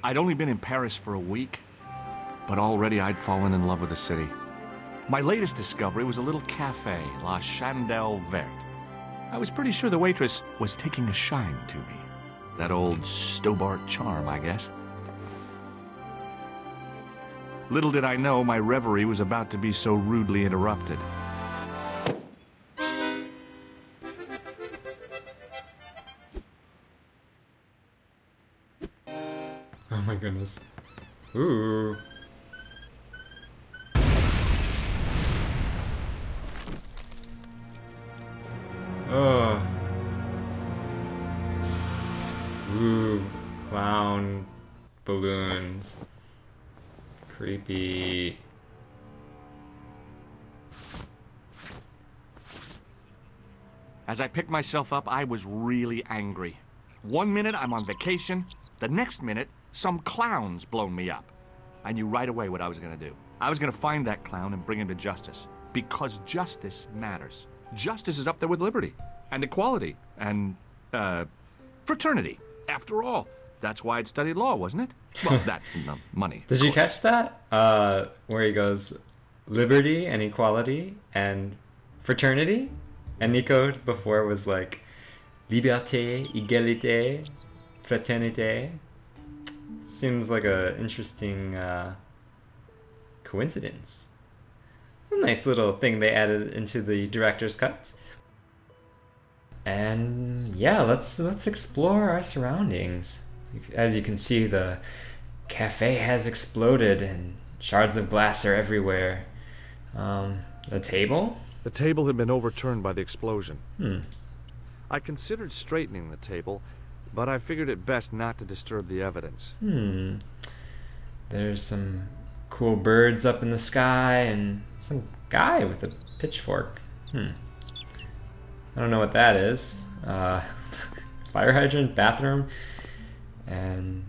I'd only been in Paris for a week, but already I'd fallen in love with the city. My latest discovery was a little cafe, La Chandelle Verte. I was pretty sure the waitress was taking a shine to me. That old Stobart charm, I guess. Little did I know my reverie was about to be so rudely interrupted. Oh my goodness. Ooh. Oh. Ooh. Clown balloons. Creepy. As I picked myself up, I was really angry. One minute I'm on vacation, the next minute some clown's blown me up. I knew right away what I was gonna do. I was gonna find that clown and bring him to justice. Because justice matters. Justice is up there with liberty, and equality, and, fraternity. After all, that's why I'd studied law, wasn't it? Well, that, money. Did you catch that? Where he goes, liberty and equality and fraternity? And Nico before was like, liberté, égalité, fraternité. Seems like a interesting coincidence. A nice little thing they added into the director's cut. And yeah, let's explore our surroundings. As you can see, the cafe has exploded and shards of glass are everywhere. The table? The table had been overturned by the explosion. Hmm. I considered straightening the table, but I figured it best not to disturb the evidence. There's some cool birds up in the sky and some guy with a pitchfork. I don't know what that is. Fire hydrant, bathroom, and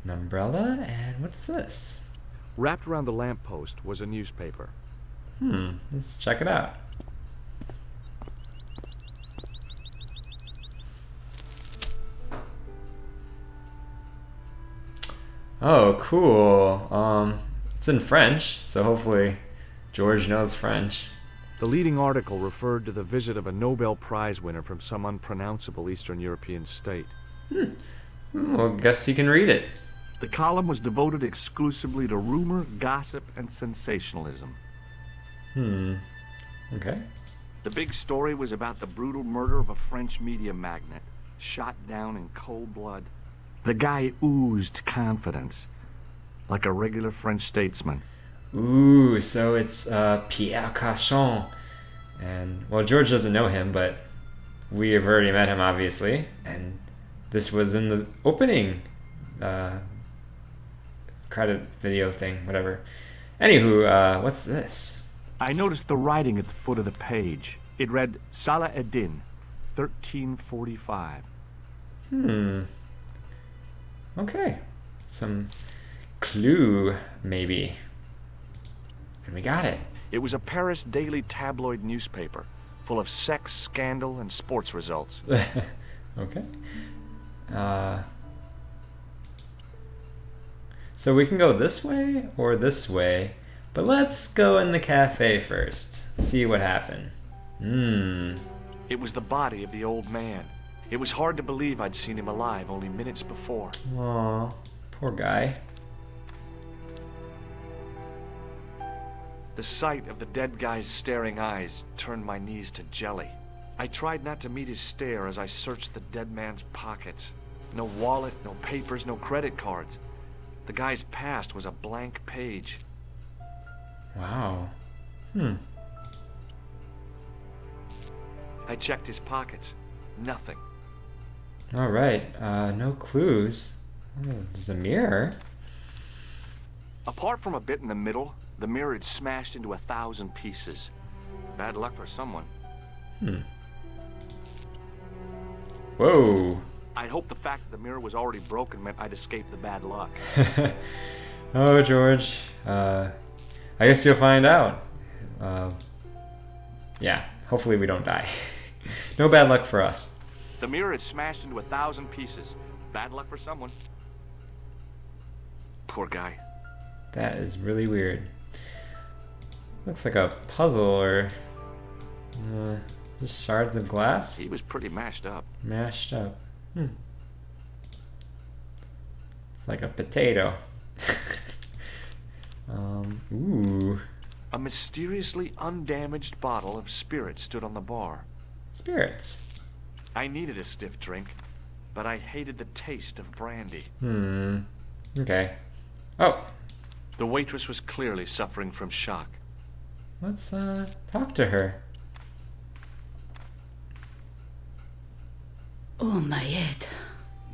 an umbrella, and what's this? Wrapped around the lamppost was a newspaper. Let's check it out. Oh, cool. It's in French, so hopefully George knows French. The leading article referred to the visit of a Nobel Prize winner from some unpronounceable Eastern European state. Well, guess you can read it. The column was devoted exclusively to rumor, gossip, and sensationalism. Okay. The big story was about the brutal murder of a French media magnate, shot down in cold blood. The guy oozed confidence, like a regular French statesman. Ooh, so it's Pierre Cauchon. And, well, George doesn't know him, but we have already met him, obviously. And this was in the opening credit video thing, whatever. Anywho, what's this? I noticed the writing at the foot of the page. It read, Salah Eddin, 1345. Okay. Some clue, maybe. And we got it. It was a Paris daily tabloid newspaper, full of sex, scandal, and sports results. Okay. So we can go this way or this way, but let's go in the cafe first. See what happened. It was the body of the old man. It was hard to believe I'd seen him alive only minutes before. Aw, poor guy. The sight of the dead guy's staring eyes turned my knees to jelly. I tried not to meet his stare as I searched the dead man's pockets. No wallet, no papers, no credit cards. The guy's past was a blank page. Wow. I checked his pockets. Nothing. All right. No clues. Oh, there's a mirror. Apart from a bit in the middle, the mirror had smashed into 1,000 pieces. Bad luck for someone. Whoa. I'd hoped the fact that the mirror was already broken meant I'd escaped the bad luck. Oh, George. I guess you'll find out. Yeah, hopefully we don't die. No bad luck for us. The mirror had smashed into 1,000 pieces. Bad luck for someone. Poor guy. That is really weird. Looks like a puzzle or just shards of glass. He was pretty mashed up. Mashed up. It's like a potato. Ooh. A mysteriously undamaged bottle of spirit stood on the bar. Spirits. I needed a stiff drink, but I hated the taste of brandy. Okay. Oh. The waitress was clearly suffering from shock. Let's talk to her. Oh, my head.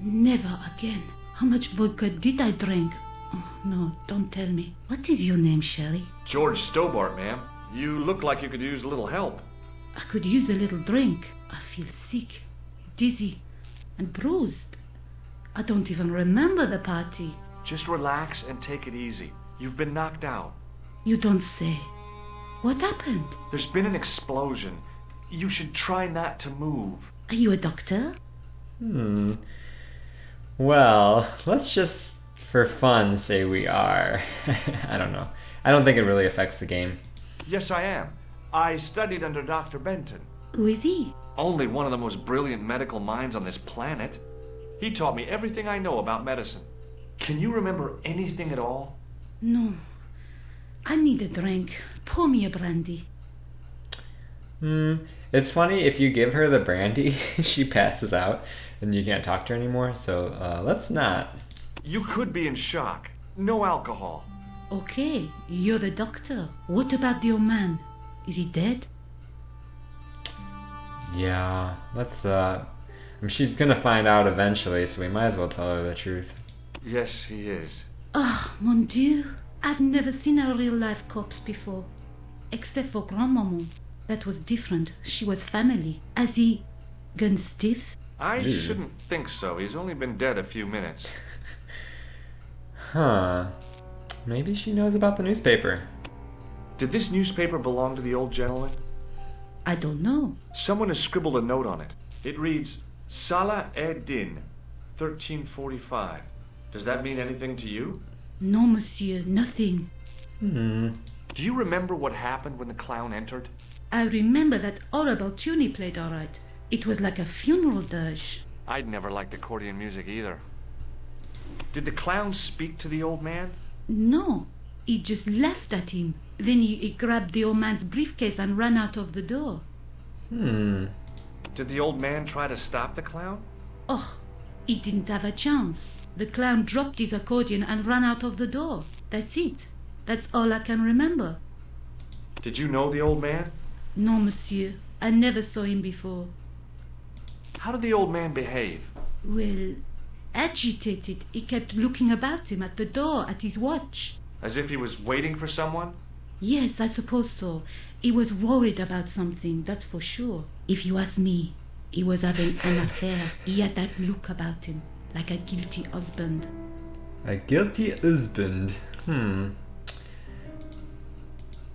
Never again. How much vodka did I drink? Oh, no, don't tell me. What is your name, Sherry? George Stobart, ma'am. You look like you could use a little help. I could use a little drink. I feel sick, dizzy, and bruised. I don't even remember the party. Just relax and take it easy. You've been knocked out. You don't say. What happened? There's been an explosion. You should try not to move. Are you a doctor? Well, let's just, for fun, say we are. I don't know. I don't think it really affects the game. Yes, I am. I studied under Dr. Benton. Who is he? Only one of the most brilliant medical minds on this planet. He taught me everything I know about medicine. Can you remember anything at all? No. I need a drink. Pour me a brandy. It's funny, if you give her the brandy, she passes out and you can't talk to her anymore, so let's not. You could be in shock. No alcohol. Okay, you're the doctor. What about the old man? Is he dead? Yeah, let's, she's gonna find out eventually, so we might as well tell her the truth. Yes, he is. Ah, mon Dieu. I've never seen a real-life corpse before. Except for Grandmaman. That was different. She was family. Has he gone stiff? I shouldn't think so. He's only been dead a few minutes. Huh. Maybe she knows about the newspaper. Did this newspaper belong to the old gentleman? I don't know. Someone has scribbled a note on it. It reads, Salah Ed-Din, 1345. Does that mean anything to you? No, monsieur, nothing. Do you remember what happened when the clown entered? I remember that horrible tune he played all right. It was like a funeral dirge. I'd never liked accordion music either. Did the clown speak to the old man? No, he just laughed at him. Then he grabbed the old man's briefcase and ran out of the door. Did the old man try to stop the clown? Oh, he didn't have a chance. The clown dropped his accordion and ran out of the door. That's it. That's all I can remember. Did you know the old man? No, monsieur. I never saw him before. How did the old man behave? Well, agitated. He kept looking about him at the door, at his watch. As if he was waiting for someone? Yes, I suppose so. He was worried about something, that's for sure. If you ask me, he was having an affair. He had that look about him, like a guilty husband. A guilty husband.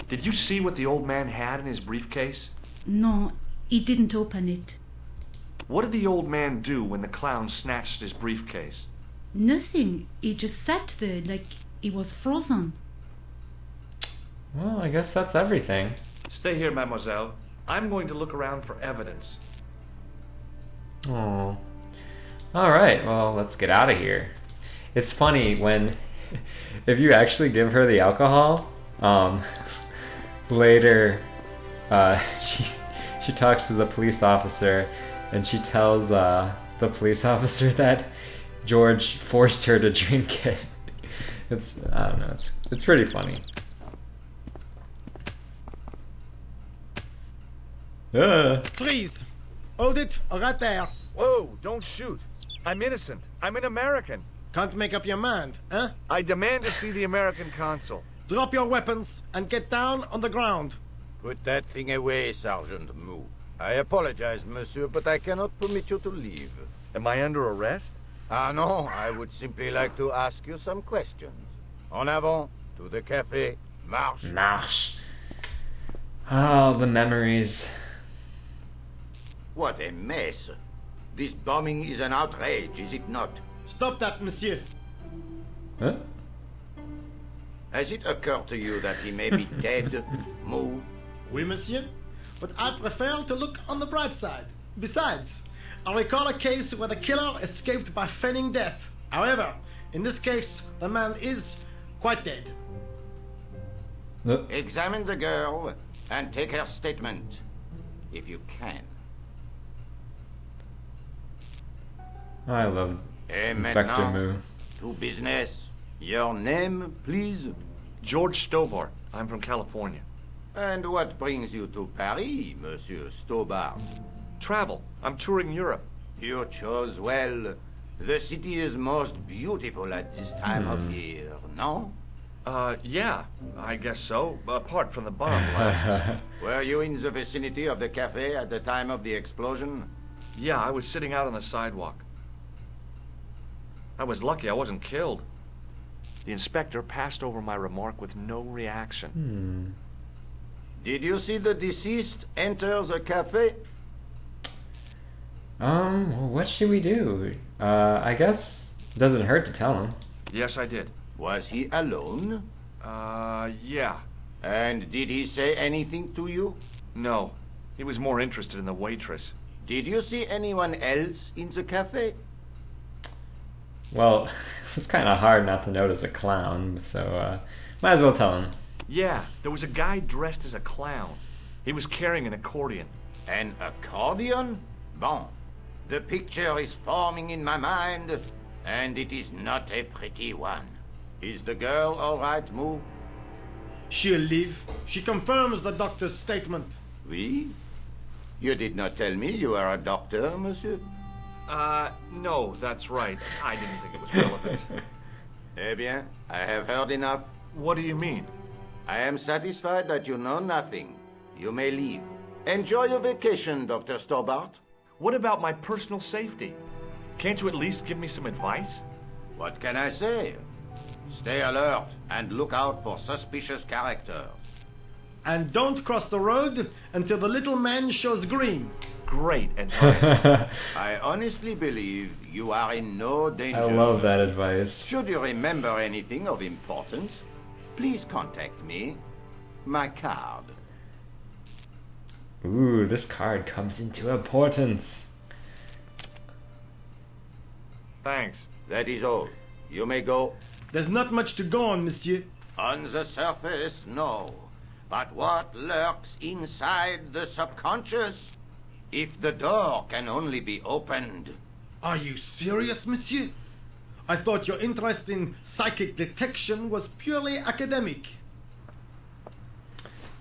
Did you see what the old man had in his briefcase? No, he didn't open it. What did the old man do when the clown snatched his briefcase? Nothing. He just sat there like he was frozen. Well, I guess that's everything. Stay here, mademoiselle. I'm going to look around for evidence. Oh. Alright, well, let's get out of here. It's funny when, if you actually give her the alcohol, later, she talks to the police officer and she tells the police officer that George forced her to drink it. It's, I don't know, it's pretty funny. Please, hold it right there. Whoa, don't shoot. I'm innocent. I'm an American. Can't make up your mind, huh? I demand to see the American consul. Drop your weapons and get down on the ground. Put that thing away, Sergeant Mou. I apologize, monsieur, but I cannot permit you to leave. Am I under arrest? Ah, no, I would simply like to ask you some questions. En avant, to the café, marche. Marche. Oh, the memories. What a mess. This bombing is an outrage, is it not? Stop that, monsieur. Huh? Has it occurred to you that he may be dead, Moo? Oui, monsieur. But I prefer to look on the bright side. Besides, I recall a case where the killer escaped by feigning death. However, in this case, the man is quite dead. Examine the girl and take her statement, if you can. I love Et Inspector maintenant, Moo. to business. Your name, please? George Stobart. I'm from California. And what brings you to Paris, Monsieur Stobart? Travel. I'm touring Europe. You chose well. The city is most beautiful at this time of year, no? Yeah, I guess so. Apart from the bomb blast. Were you in the vicinity of the cafe at the time of the explosion? Yeah, I was sitting out on the sidewalk. I was lucky I wasn't killed. The inspector passed over my remark with no reaction. Did you see the deceased enter the cafe? Well, what should we do? I guess it doesn't hurt to tell him. Yes, I did. Was he alone? Yeah. And did he say anything to you? No. He was more interested in the waitress. Did you see anyone else in the cafe? Well, it's kind of hard not to notice a clown, so might as well tell him. Yeah, there was a guy dressed as a clown. He was carrying an accordion. An accordion? Bon. The picture is forming in my mind, and it is not a pretty one. Is the girl all right, Moo? She'll live. She confirms the doctor's statement. Oui? You did not tell me you are a doctor, monsieur? No, that's right. I didn't think it was relevant. Eh bien, I have heard enough. What do you mean? I am satisfied that you know nothing. You may leave. Enjoy your vacation, Dr. Stobart. What about my personal safety? Can't you at least give me some advice? What can I say? Stay alert and look out for suspicious characters. And don't cross the road until the little man shows green. Great advice. I honestly believe you are in no danger. I love that advice. Should you remember anything of importance, please contact me. My card. Ooh, this card comes into importance. Thanks. That is all. You may go. There's not much to go on, monsieur. On the surface, no. But what lurks inside the subconscious? If the door can only be opened. Are you serious, monsieur? I thought your interest in psychic detection was purely academic.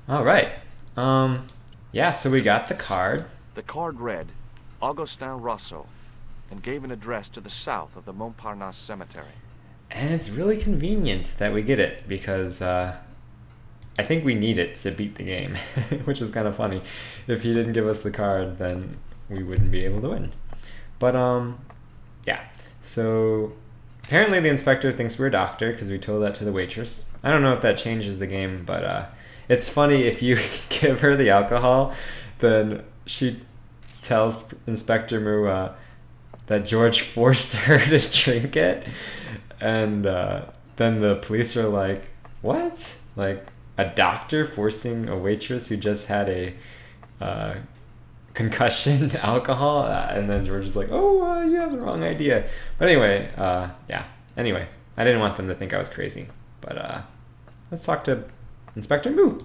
All right. Yeah, so we got the card. The card read, Augustin Rosso, and gave an address to the south of the Montparnasse Cemetery. And it's really convenient that we get it because I think we need it to beat the game, which is kind of funny. If he didn't give us the card, then we wouldn't be able to win. But yeah. So apparently the inspector thinks we're a doctor because we told that to the waitress. I don't know if that changes the game, but it's funny if you give her the alcohol, then she tells Inspector Moo that George forced her to drink it. And then the police are like, what? Like, a doctor forcing a waitress who just had a concussion alcohol? And then George is like, oh, you have the wrong idea. But anyway, yeah. Anyway, I didn't want them to think I was crazy. But let's talk to Inspector Moo.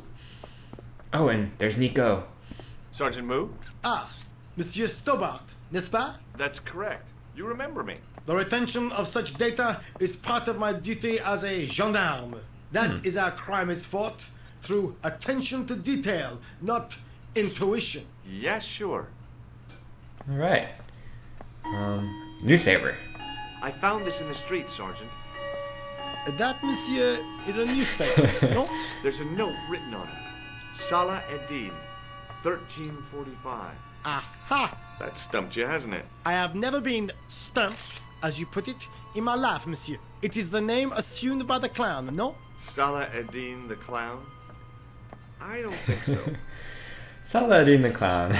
Oh, and there's Nico. Sergeant Moo? Ah, Monsieur Stobart, n'est-ce pas? That's correct. You remember me. The retention of such data is part of my duty as a gendarme. That is how crime is fought, through attention to detail, not intuition. Yes, sure. All right. Newspaper. I found this in the street, Sergeant. That, monsieur, is a newspaper, no? There's a note written on it. Salah Eddin, 1345. Aha! That stumped you, hasn't it? I have never been stumped, as you put it, in my life, monsieur. It is the name assumed by the clown, no? Salah Eddin the clown? I don't think so. Saladin the clown.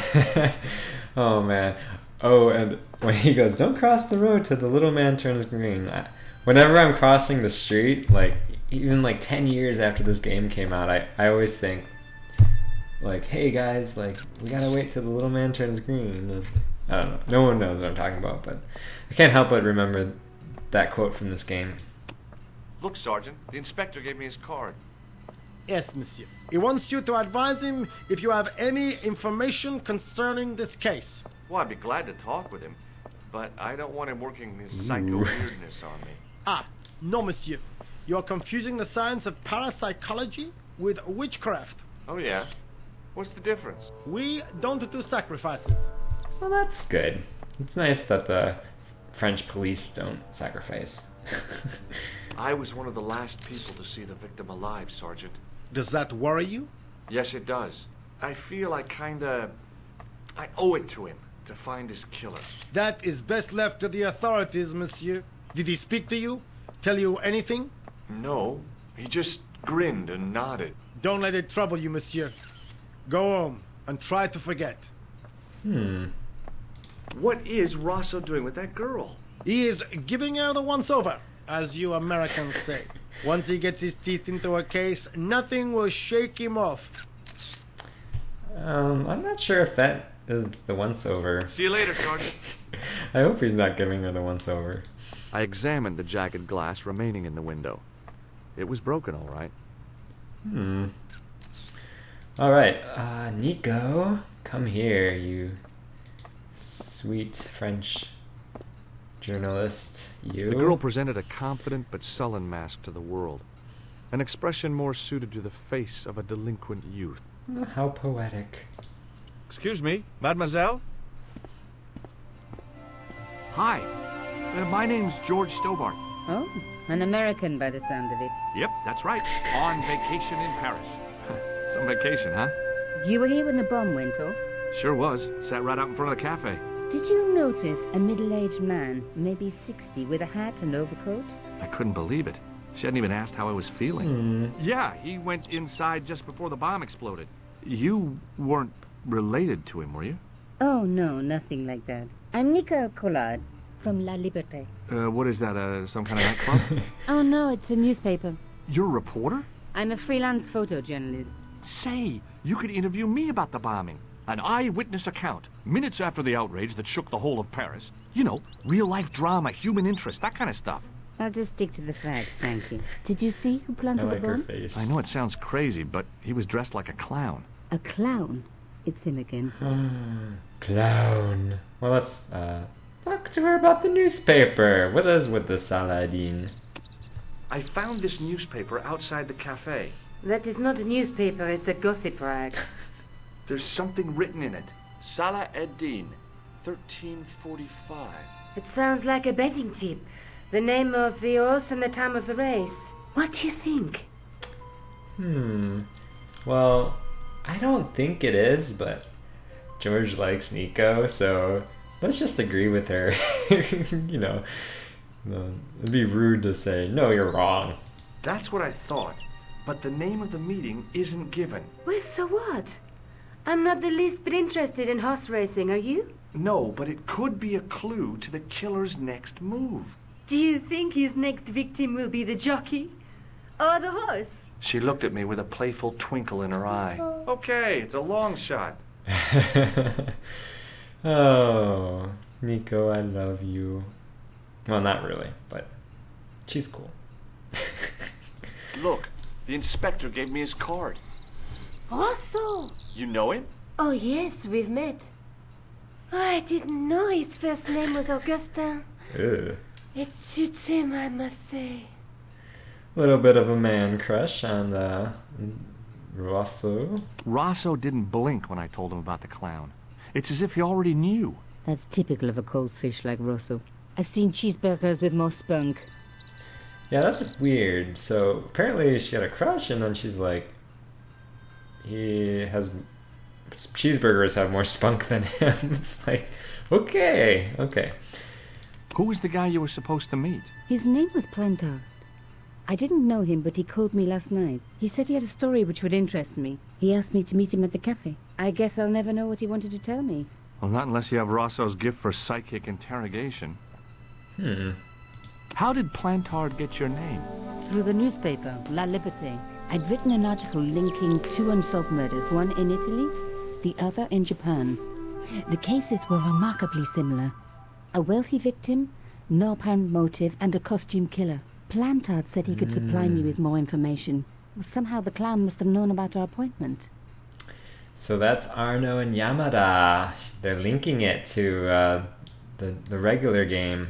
Oh man. Oh, and when he goes, don't cross the road till the little man turns green. Whenever I'm crossing the street, like, even like 10 years after this game came out, I always think, like, hey guys, like, we gotta wait till the little man turns green. I don't know. No one knows what I'm talking about, but I can't help but remember that quote from this game. Look, Sergeant, the inspector gave me his card. Yes, monsieur. He wants you to advise him if you have any information concerning this case. Well, I'd be glad to talk with him, but I don't want him working his psycho weirdness on me. Ah, no, monsieur. You are confusing the science of parapsychology with witchcraft. Oh, yeah? What's the difference? We don't do sacrifices. Well, that's good. It's nice that the French police don't sacrifice. I was one of the last people to see the victim alive, Sergeant. Does that worry you? Yes, it does. I feel I owe it to him to find his killer. That is best left to the authorities, monsieur. Did he speak to you? Tell you anything? No, he just grinned and nodded. Don't let it trouble you, monsieur. Go home and try to forget. What is Rosso doing with that girl? He is giving her the once-over, as you Americans say. Once he gets his teeth into a case, nothing will shake him off. I'm not sure if that is the once-over. See you later, Sergeant. I hope he's not giving her the once-over. I examined the jagged glass remaining in the window. It was broken, all right. Alright, Nico, come here, you sweet French journalist, you. The girl presented a confident but sullen mask to the world, an expression more suited to the face of a delinquent youth. Oh, how poetic. Excuse me, mademoiselle? Hi, my name's George Stobart. Oh, an American by the sound of it. Yep, that's right. On vacation in Paris. Some vacation, huh? You were here when the bomb went off? Sure was. Sat right out in front of the cafe. Did you notice a middle-aged man, maybe 60, with a hat and overcoat? I couldn't believe it. She hadn't even asked how I was feeling. Yeah, he went inside just before the bomb exploded. You weren't related to him, were you? Oh, no, nothing like that. I'm Nicole Collard from La Liberté. What is that, some kind of nightclub? Oh, no, it's a newspaper. You're a reporter? I'm a freelance photojournalist. Say, you could interview me about the bombing. An eyewitness account, minutes after the outrage that shook the whole of Paris. You know, real-life drama, human interest, that kind of stuff. I'll just stick to the facts, thank you. Did you see who planted the bomb? face. I know it sounds crazy, but he was dressed like a clown. A clown? It's him again. Clown. Well, let's talk to her about the newspaper. What is with the Saladin? I found this newspaper outside the cafe. That is not a newspaper, it's a gossip rag. There's something written in it. Salah Eddin, 1345. It sounds like a betting tip. The name of the horse and the time of the race. What do you think? Well, I don't think it is, but George likes Nico, so let's just agree with her. You know, it'd be rude to say, no, you're wrong. That's what I thought, but the name of the meeting isn't given. Well, so what? I'm not the least bit interested in horse racing, are you? No, but it could be a clue to the killer's next move. Do you think his next victim will be the jockey? Or the horse? She looked at me with a playful twinkle in her eye. Okay, it's a long shot. Oh, Nico, I love you. Well, not really, but she's cool. Look, the inspector gave me his card. Rosso! You know him? Oh, yes, we've met. Oh, I didn't know his first name was Augustin. Ugh. It suits him, I must say. Little bit of a man crush on Rosso. Rosso didn't blink when I told him about the clown. It's as if he already knew. That's typical of a cold fish like Rosso. I've seen cheeseburgers with more spunk. Yeah, that's weird. So apparently she had a crush, and then she's like, cheeseburgers have more spunk than him. It's like, okay. Who was the guy you were supposed to meet? His name was Plantard. I didn't know him, but he called me last night. He said he had a story which would interest me. He asked me to meet him at the cafe. I guess I'll never know what he wanted to tell me. Well, not unless you have Rosso's gift for psychic interrogation. How did Plantard get your name? Through the newspaper, La Liberté. I'd written an article linking two unsolved murders, one in Italy, the other in Japan. The cases were remarkably similar. A wealthy victim, no apparent motive, and a costume killer. Plantard said he could supply me with more information. Somehow the clown must have known about our appointment. So that's Arno and Yamada. They're linking it to the regular game.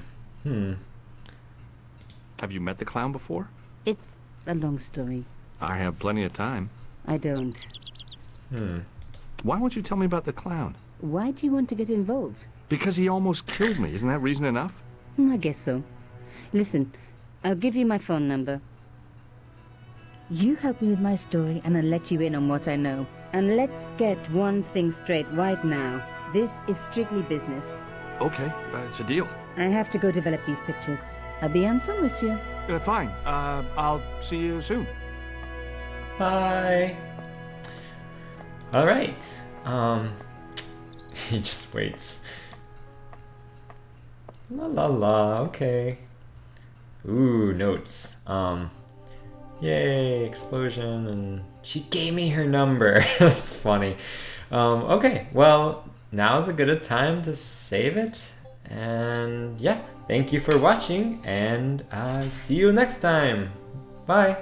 Have you met the clown before? It's a long story. I have plenty of time. I don't. Why won't you tell me about the clown? Why do you want to get involved? Because he almost killed me. Isn't that reason enough? I guess so. Listen, I'll give you my phone number. You help me with my story and I'll let you in on what I know. And let's get one thing straight right now. This is strictly business. Okay, it's a deal. I have to go develop these pictures. I'll be on some with you. Fine. I'll see you soon. Bye. All right. He just waits. La la la. Okay. Ooh, notes. Yay, explosion, and she gave me her number. That's funny. Okay, well, now's a good time to save it. And yeah, thank you for watching, and see you next time. Bye.